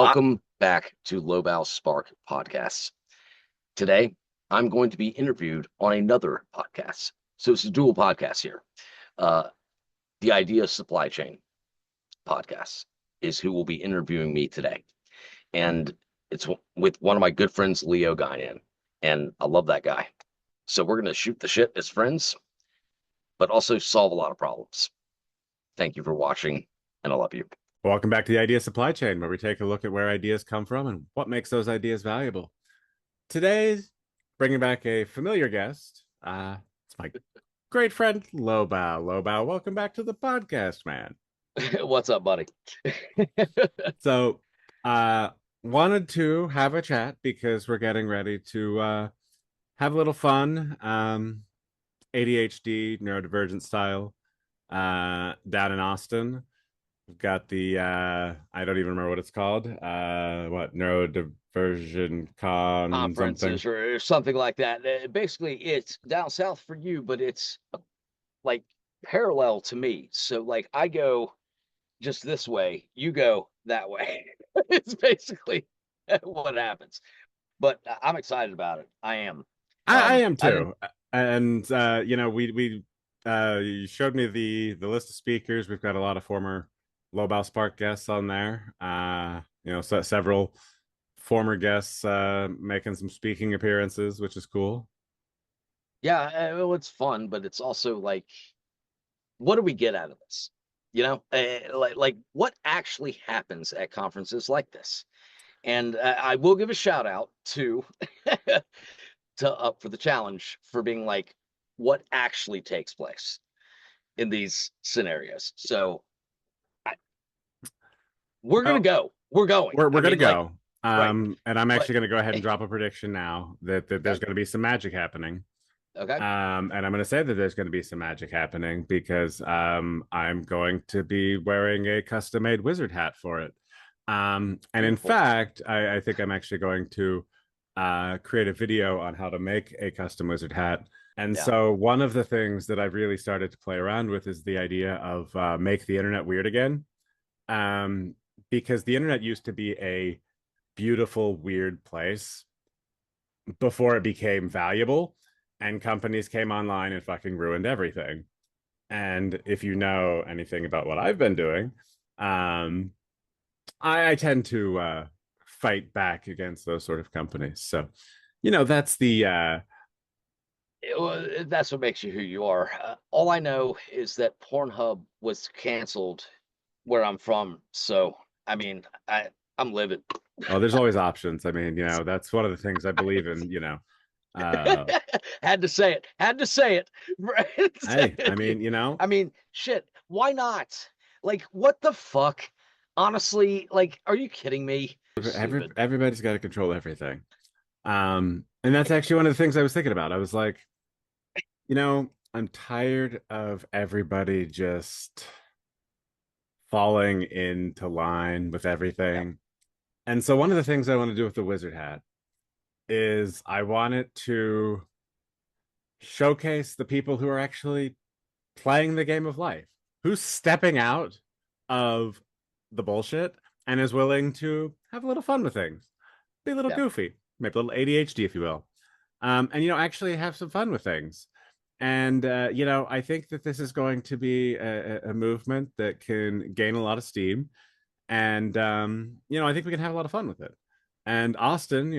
Welcome back to Lowbow Spark Podcasts. Today, I'm going to be interviewed on another podcast. So it's a dual podcast here. Uh, the Idea Supply Chain podcast is who will be interviewing me today. And it's with one of my good friends, Leo Guinan. And I love that guy. So we're going to shoot the shit as friends, but also solve a lot of problems. Thank you for watching, and I love you. Welcome back to the Idea Supply Chain, where we take a look at where ideas come from and what makes those ideas valuable. Today, bringing back a familiar guest. It's my great friend, Lowbow. Lowbow, welcome back to the podcast, man. What's up, buddy? So, wanted to have a chat because we're getting ready to have a little fun, ADHD, neurodivergent style, down in Austin. We've got the I don't even remember what it's called. What neurodiversion con Conferences something. or something like that. Basically, it's down south for you, but it's like parallel to me. So, like, I go just this way, you go that way. It's basically what happens. But I'm excited about it. I am. I am I didn't. too. And we you showed me the list of speakers. We've got a lot of former Lowbow Spark guests on there. So several former guests making some speaking appearances, which is cool. Yeah, well, it's fun, but it's also like, what do we get out of this? Like what actually happens at conferences like this? And I will give a shout out to to Up for the Challenge for being like what actually takes place in these scenarios. So I, we're gonna Well, go. We're going. we're I gonna mean, like, go. right. And I'm But actually gonna go ahead and drop a prediction now that there's okay, gonna be some magic happening. okay, And I'm going to say that there's going to be some magic happening because I'm going to be wearing a custom made wizard hat for it. And in beautiful. fact, I think I'm actually going to create a video on how to make a custom wizard hat. And Yeah, so, one of the things that I've really started to play around with is the idea of make the internet weird again. Um, because the internet used to be a beautiful, weird place before it became valuable and companies came online and fucking ruined everything. And if you know anything about what I've been doing, I tend to fight back against those sort of companies. So, that's the well, that's what makes you who you are. All I know is that Pornhub was canceled where I'm from. So I mean, I'm livid. there's always options. I mean, that's one of the things I believe in, uh Had to say it. Had to say it. hey, I mean, I mean, shit. Why not? Like, what the fuck? Honestly, like, are you kidding me? Stupid. everybody's got to control everything. And that's actually one of the things I was thinking about. I was like, I'm tired of everybody just falling into line with Yeah. everything. And so one of the things I want to do with the wizard hat is I want it to showcase the people who are actually playing the game of life, who's stepping out of the bullshit and is willing to have a little fun with things, be a little Yeah. goofy, maybe a little ADHD, if you will, and actually have some fun with things. And I think that this is going to be a movement that can gain a lot of steam, and I think we can have a lot of fun with it. And Austin,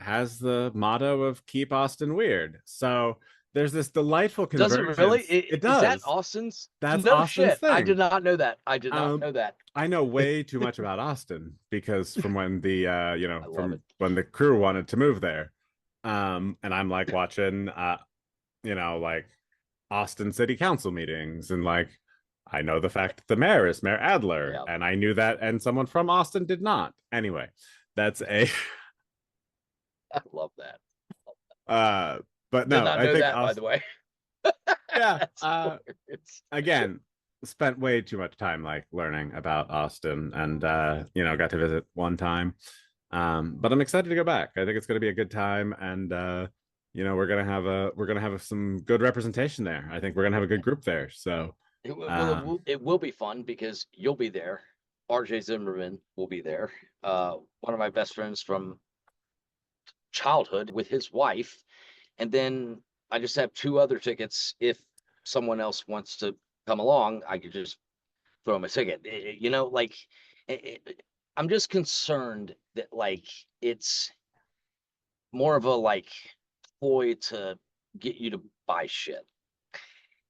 has the motto of "Keep Austin Weird," so there's this delightful Does it really? convergence. It Is that does. Austin's? That's No Austin's shit. I did thing. not know that. I did not Um, know that. I know way too much about Austin because from when the I love from it. when the crew wanted to move there. And I'm like watching like Austin City Council meetings and like I know the fact that the mayor is Mayor Adler Yeah. and I knew that and someone from Austin did not. Anyway, that's a I love that. uh but Did no, not I know think that, by the Austin, way. yeah, That's hilarious. again, spent way too much time like learning about Austin and got to visit one time. But I'm excited to go back. I think it's going to be a good time and we're going to have some good representation there. I think we're going to have a good group there. So It will, um it will be fun because you'll be there. RJ Zimmerman will be there. One of my best friends from childhood with his wife. And then I just have two other tickets. If someone else wants to come along, I could just throw him a ticket. Like I'm just concerned that like it's more of a like ploy to get you to buy shit.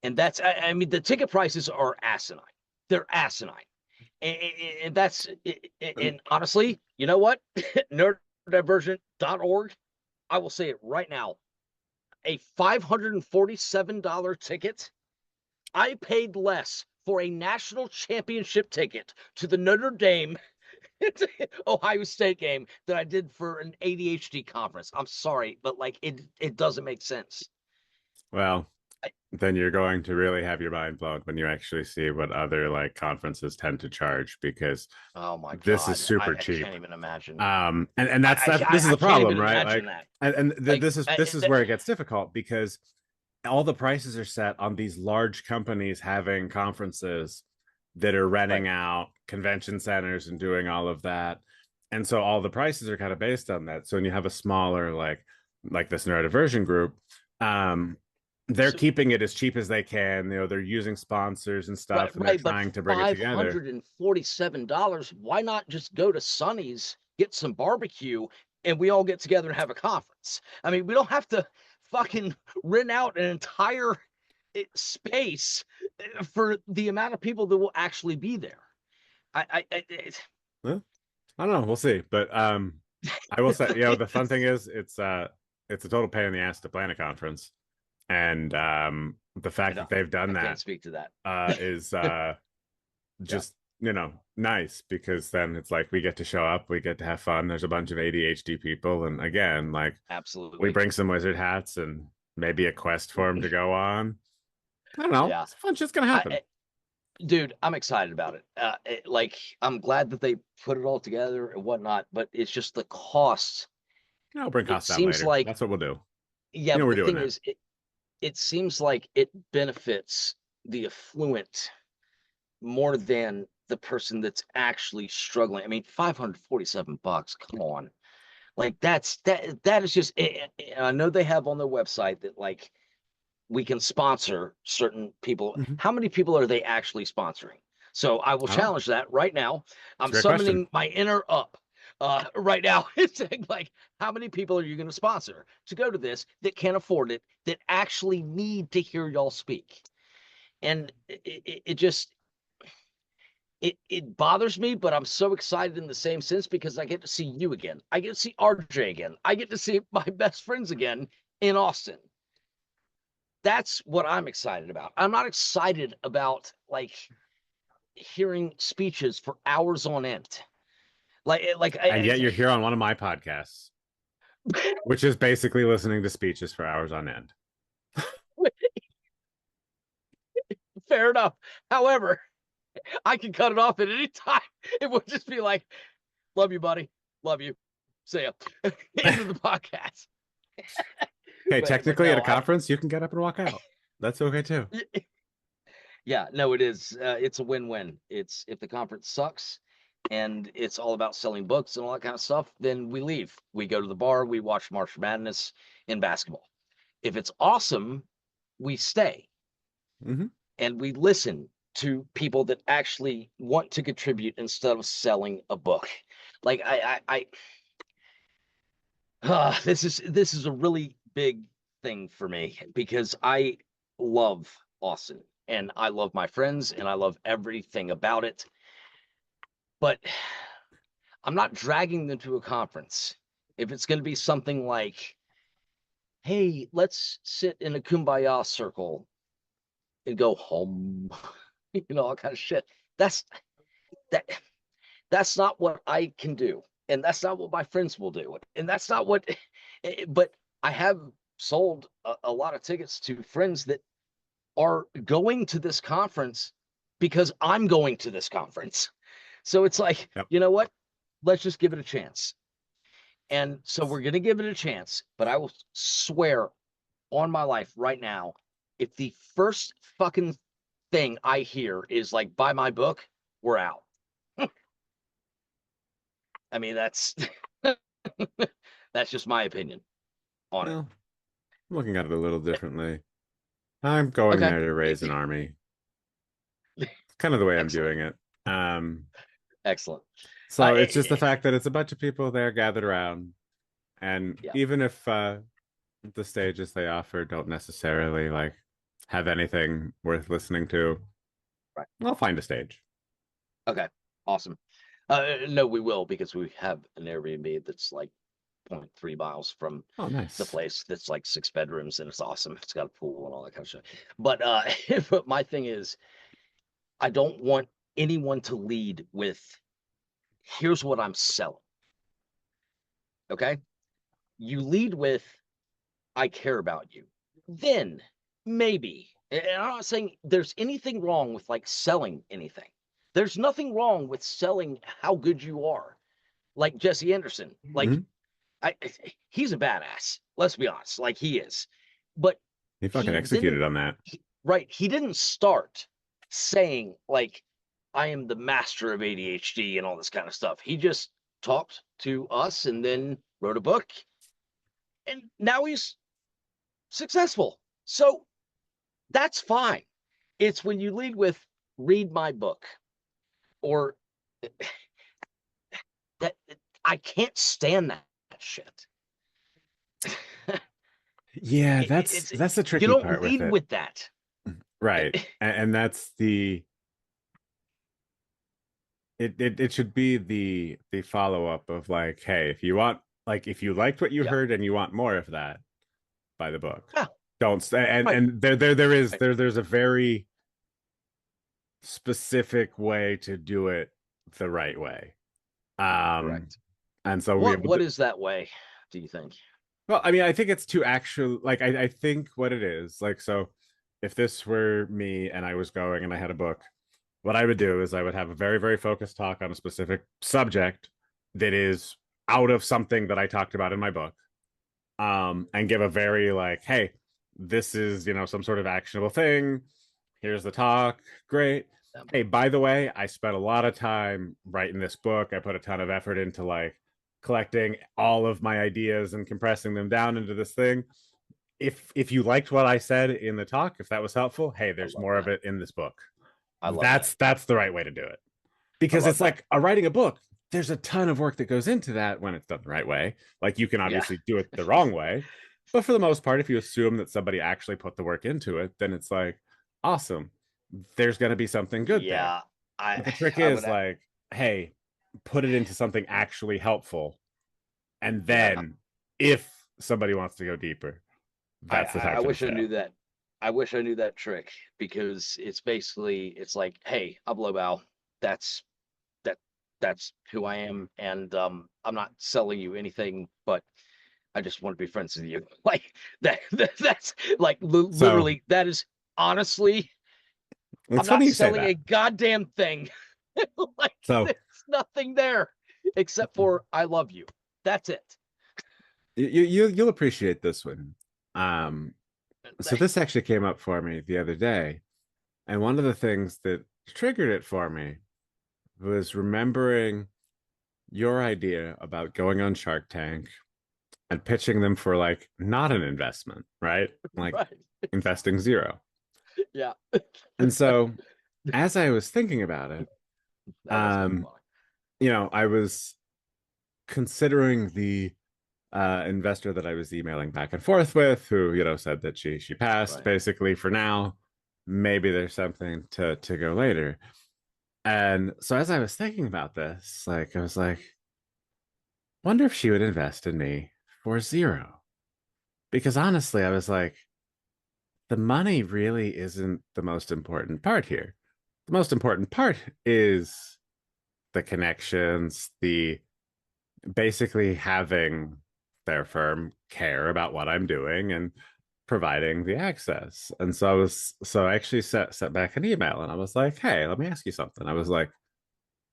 And that's I mean the ticket prices are asinine. They're asinine. And that's and honestly, you know what? Nerddivergent.org, I will say it right now. A $547 ticket. I paid less for a national championship ticket to the Notre Dame Ohio State game than I did for an ADHD conference. I'm sorry, but like it doesn't make sense. Well, I, then you're going to really have your mind blown when you actually see what other like conferences tend to charge, because oh my this is God, super I cheap. can't even imagine. And that's this is I the can't problem, even right? imagine Like, that. Like this is where it gets difficult, because all the prices are set on these large companies having conferences that are renting right. out convention centers and doing all of that. And so all the prices are kind of based on that. So when you have a smaller like this neurodiversion group, um, they're So keeping it as cheap as they can. They're using sponsors and right, stuff, and they're right, but trying to bring it together. $547, why not just go to Sonny's, get some barbecue, and we all get together and have a conference? I mean, we don't have to fucking rent out an entire space for the amount of people that will actually be there. Well, I don't know. We'll see. But I will say, the fun thing is it's a total pain in the ass to plan a conference. And the I fact that don't, they've done I can't that speak to that. is Yeah, just nice, because then it's like we get to show up, we get to have fun. There's a bunch of ADHD people, and again, like we absolutely. bring some wizard hats and maybe a quest for them to go on. I don't know. Yeah. It's fun shit's gonna happen. Dude, I'm excited about it. Like, I'm glad that they put it all together and whatnot, but it's just the cost. We'll bring It costs down seems later. like, That's what we'll do. yeah, but We're the doing thing that. is, it seems like it benefits the affluent more than the person that's actually struggling. I mean, 547 bucks, come on. Like that is just I know they have on their website that like we can sponsor certain people. Mm-hmm. How many people are they actually sponsoring? So I will Oh, challenge that right now. it's I'm a great question. summoning my inner up right now. It's like, how many people are you going to sponsor to go to this that can't afford it, that actually need to hear y'all speak? And it just it bothers me, but I'm so excited in the same sense because I get to see you again. I get to see RJ again. I get to see my best friends again in Austin. That's what I'm excited about. I'm not excited about like hearing speeches for hours on end. And yet you're here on one of my podcasts, which is basically listening to speeches for hours on end. fair enough. However, I can cut it off at any time. It would just be like, love you, buddy. Love you. See ya. End of the podcast. Okay, But technically at no, a conference, you can get up and walk out. That's okay too. yeah, no, it is. It's a win-win. It's if the conference sucks and it's all about selling books and all that kind of stuff, then we leave. We go to the bar, we watch March Madness in basketball. If it's awesome, we stay Mm-hmm. and we listen to people that actually want to contribute instead of selling a book. Like this is a really big thing for me because I love Austin and I love my friends and I love everything about it. But I'm not dragging them to a conference. If it's going to be something like, hey, let's sit in a kumbaya circle and go home, all kind of shit. That's that that's not what I can do. And that's not what my friends will do. And that's not what but I have sold a lot of tickets to friends that are going to this conference because I'm going to this conference. So it's like, Yep. you know what? Let's just give it a chance. And so we're going to give it a chance, but I will swear on my life right now, if the first fucking thing I hear is like, buy my book, we're out. I mean, that's that's just my opinion on it. Well, I'm looking at it a little differently. I'm going Okay. there to raise an army. It's kind of the way I'm Excellent. viewing it. Um, Excellent. so it's just the Eh, fact that it's a bunch of people there gathered around, and yeah. even if the stages they offer don't necessarily like have anything worth listening to, Right. I'll find a stage. Okay. Awesome. No, we will because we have an Airbnb that's like 0.3 miles from Oh, the nice. place that's like 6 bedrooms and it's awesome. It's got a pool and all that kind of stuff. But but my thing is I don't want anyone to lead with here's what I'm selling. Okay. You lead with I care about you. Then maybe. And I'm not saying there's anything wrong with like selling anything. There's nothing wrong with selling how good you are. Like Jesse Anderson. Like Mhm. I he's a badass. Let's be honest. Like he is. But He fucking he executed didn't on that. right, he didn't start saying like I am the master of ADHD and all this kind of stuff. He just talked to us and then wrote a book and now he's successful. So that's fine. It's when you lead with read my book or that I can't stand that shit. Yeah, It's that's the you tricky don't part with lead it. with that. Right. And that's the it should be the follow-up of like, hey, if you want like if you liked what you Yeah, heard and you want more of that, buy the book. yeah, Don't st- right, and there is right, there's a very specific way to do it the right way. Um correct. and so we What is that way? Do you think? well, I mean, I think it's to actually like I think what it is, like so if this were me and I was going and I had a book, what I would do is I would have a very, very focused talk on a specific subject that is out of something that I talked about in my book. And give a very like, hey, this is, some sort of actionable thing. Here's the talk. Great. Hey, by the way, I spent a lot of time writing this book. I put a ton of effort into like collecting all of my ideas and compressing them down into this thing. If you liked what I said in the talk, if that was helpful, hey, I there's love more of that. it in this book. I love that. That's the right way to do it. I Because love it's that. like writing a book, there's a ton of work that goes into that when it's done the right way. Like you can Yeah. obviously do it the wrong way, but for the most part, if you assume that somebody actually put the work into it, then it's like awesome. There's going to be something good there. Yeah. I But the trick I would is like, hey, put it into something actually helpful, and yeah. then if somebody wants to go deeper, that's the time I for the wish I sale. knew that. I wish I knew that trick because it's basically it's like, hey, I'm low bow. That's that that's who I am, and I'm not selling you anything, but I just want to be friends with you. Like that's like So literally that is honestly, I'm it's funny not you say selling a that. goddamn thing. Like So there's nothing there except for I love you. That's it. you'll appreciate this one. Um, so this actually came up for me the other day, and one of the things that triggered it for me was remembering your idea about going on Shark Tank and pitching them for like not an investment, right? Like Right. investing zero. Yeah. And so as I was thinking about it, That was kind of um, funny. I was considering the investor that I was emailing back and forth with, who said that she passed Right. basically for now. Maybe there's something to go later. And so as I was thinking about this, like I was like, wonder if she would invest in me for zero. Because honestly, I was like, the money really isn't the most important part here. The most important part is the connections, the basically having their firm care about what I'm doing and providing the access. And so I actually set back an email and I was like, hey, let me ask you something. I was like,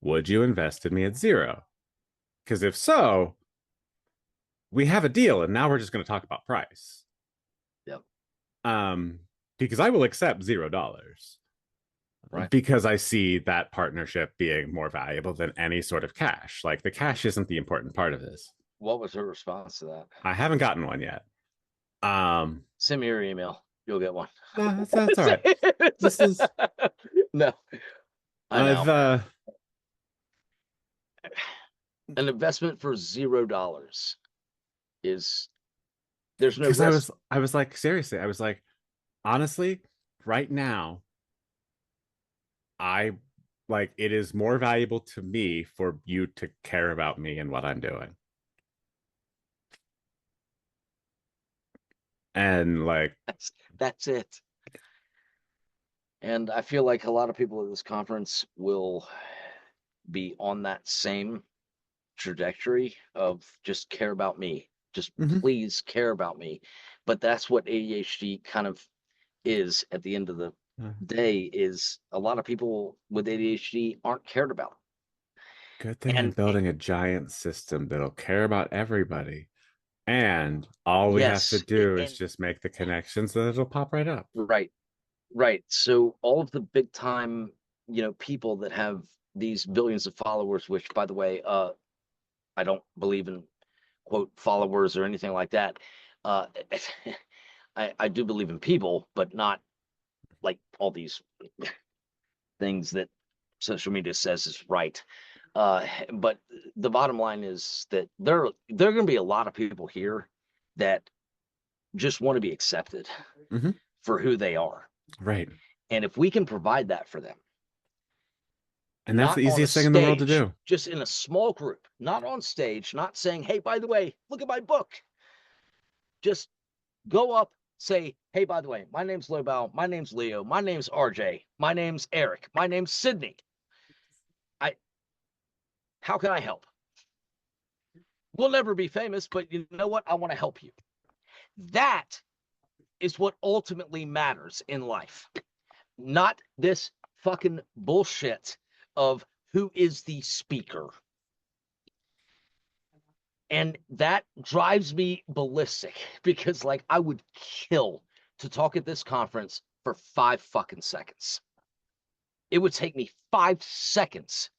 would you invest in me at zero? Because if so, we have a deal and now we're just going to talk about price. Yep. Um, because I will accept $0. Right. because I see that partnership being more valuable than any sort of cash. Like the cash isn't the important part of this. What was her response to that? I haven't gotten one yet. Um, Send me your email. You'll get one. no, that's all right. This is No, I I've know. An investment for $0 is there's no because risk. I was like, seriously, I was like, honestly, right now, I like it is more valuable to me for you to care about me and what I'm doing. And like, That's it. And I feel like a lot of people at this conference will be on that same trajectory of just care about me. Just mhm. please care about me. But that's what ADHD kind of is at the end of the day is a lot of people with ADHD aren't cared about. Good thing I'm And building a giant system that'll care about everybody. And all we have to yes, do is and just make the connections and it'll pop right up. right, right. So all of the big time, people that have these billions of followers, which by the way, I don't believe in quote followers or anything like that. Uh, I do believe in people, but not like all these things that social media says is right. But the bottom line is that there are going to be a lot of people here that just want to be accepted Mhm. for who they are. Right. And if we can provide that for them, And that's the not on a easiest thing in the world to stage, do. just in a small group, not on stage, not saying, hey, by the way, look at my book. Just go up, say, hey, by the way, my name's Lobau, my name's Leo, my name's RJ, my name's Eric, my name's Sydney. How can I help? We'll never be famous, but you know what? I want to help you. That is what ultimately matters in life, not this fucking bullshit of who is the speaker. And that drives me ballistic because, like, I would kill to talk at this conference for 5 fucking seconds. It would take me 5 seconds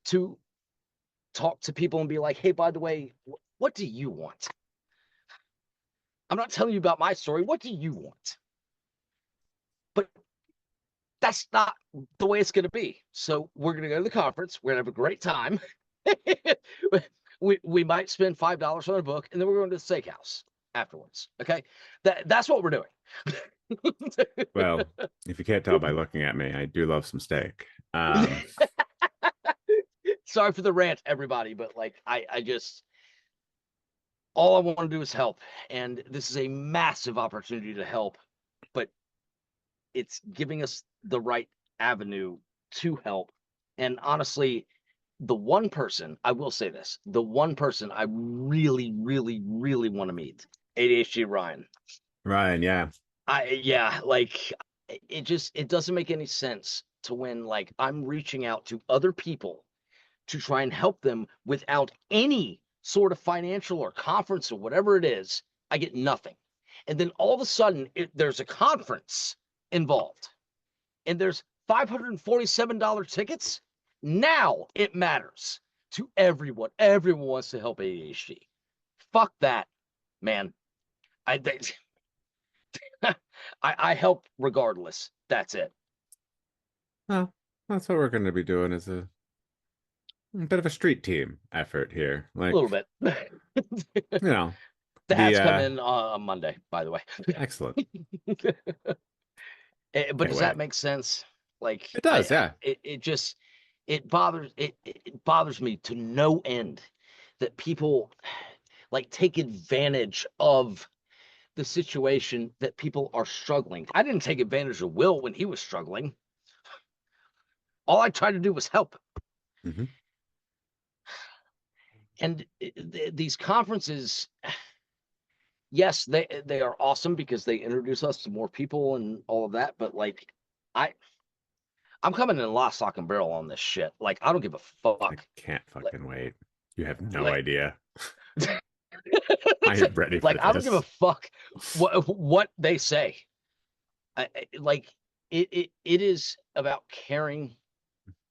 to talk to people and be like, hey, by the way, what do you want? I'm not telling you about my story. What do you want? But that's not the way it's going to be. So we're going to go to the conference. We're going to have a great time. we might spend $5 on a book, and then we're going to the steakhouse afterwards. Okay, that's what we're doing. Well, if you can't tell by looking at me, I do love some steak. Sorry for the rant, everybody, but like I just all I want to do is help, and this is a massive opportunity to help, but it's giving us the right avenue to help. And honestly, the one person, I will say this, the one person I really, really, really want to meet, ADHD Ryan. Ryan, yeah. Yeah, like it doesn't make any sense to when like I'm reaching out to other people to try and help them without any sort of financial or conference or whatever it is, I get nothing. And then all of a sudden, there's a conference involved and there's $547 tickets. Now it matters to everyone. Everyone wants to help ADHD. Fuck that, man. I I help regardless. That's it. Well, that's what we're going to be doing is a bit of a street team effort here. A Like, little bit. you know, The the hats come in on Monday, by the way. excellent. But Can't does wait. that make sense? Like It does, yeah. it just it bothers me to no end that people like take advantage of the situation that people are struggling. I didn't take advantage of Will when he was struggling. All I tried to do was help. Mhm. And these conferences, yes, they are awesome because they introduce us to more people and all of that. But like, I I'm coming in lock, stock, and barrel on this shit. Like, I don't give a I fuck. can't Like, fucking wait. You have no like, idea. I am ready for like I don't give a this. fuck what they say. Like it is about caring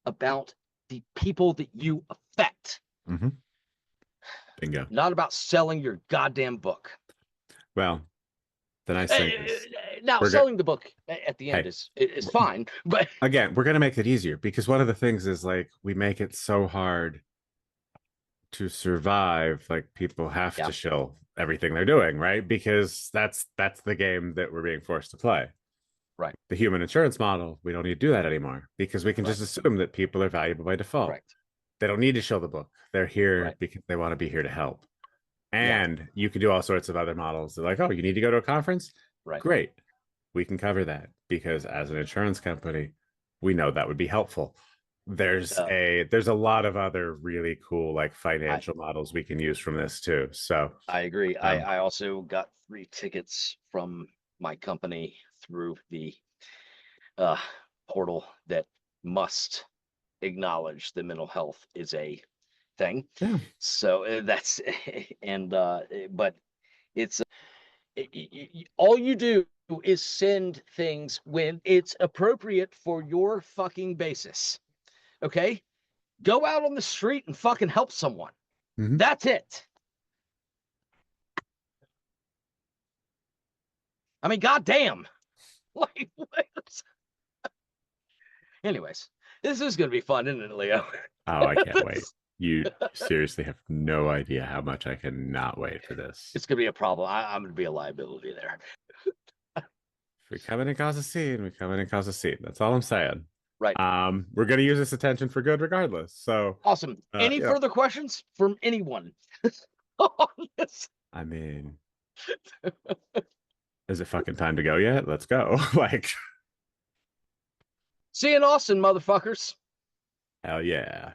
about the people that you affect. Mm-hmm. Bingo. Not about selling your goddamn book. Well, the nice thing is Now, we're good. selling the book at the end Hey, is fine, but again, we're gonna make it easier because one of the things is like we make it so hard to survive. Like people have yeah, to shill everything they're doing, right? Because that's the game that we're being forced to play. right, The human insurance model, we don't need to do that anymore because we can right, just assume that people are valuable by default. correct, They don't need to show the book. They're here right, because they want to be here to help. yeah, And you can do all sorts of other models. They're like, oh, you need to go to a conference? right. Great. We can cover that because as an insurance company, we know that would be helpful. Uh, There's a lot of other really cool like I financial models we can use from this too. So I agree. um I also got 3 tickets from my company through the uh, portal that must acknowledge that mental health is a thing. yeah. So that's and but it's all you do is send things when it's appropriate for your fucking basis. Okay? Go out on the street and fucking help someone. Mm-hmm. That's it. I mean, goddamn. Like, what? Anyways, this is going to be fun, isn't it, Leo? Oh, I can't wait. You seriously have no idea how much I cannot wait for this. It's going to be a problem. I'm going to be a liability there. If we come in and cause a scene, we come in and cause a scene. That's all I'm saying. Right. We're gonna use this attention for good regardless. So Awesome. Any you know, further questions from anyone on this? I mean, is it fucking time to go yet? Let's go. Like, See you in Austin, motherfuckers. hell yeah.